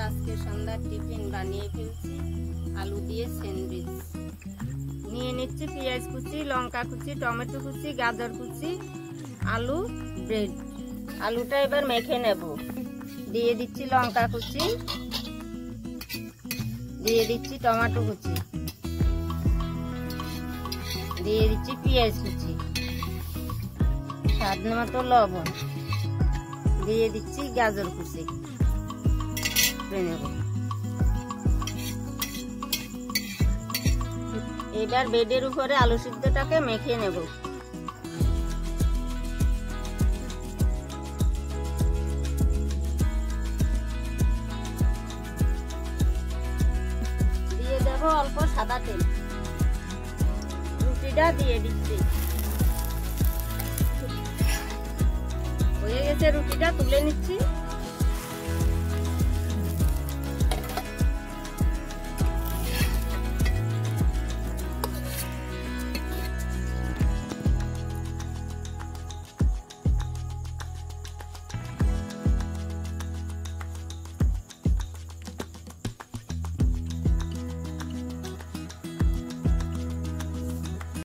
আজকে সন্ধ্যার টিফিন বানিয়ে ফেলছি, আলু দিয়ে স্যান্ডউইচ। নিয়ে নিচ্ছি পেঁয়াজ কুচি, লঙ্কা কুচি, টমেটো কুচি, গাজর কুচি, আলু, ব্রেড। আলুটা এবার মেখে নেব। দিয়ে দিচ্ছি লঙ্কা কুচি, দিয়ে দিচ্ছি টমেটো কুচি, দিয়ে দিচ্ছি পেঁয়াজ কুচি, স্বাদ মতো লবণ, দিয়ে দিচ্ছি গাজর কুচি। এবার বেডের উপরে আলু সিদ্ধটাকে মেখে নেব। দিয়ে দেব অল্প সাদা তেল। রুটিটা দিয়ে দিচ্ছি। হয়ে গেছে, রুটিটা তুলে নিচ্ছি।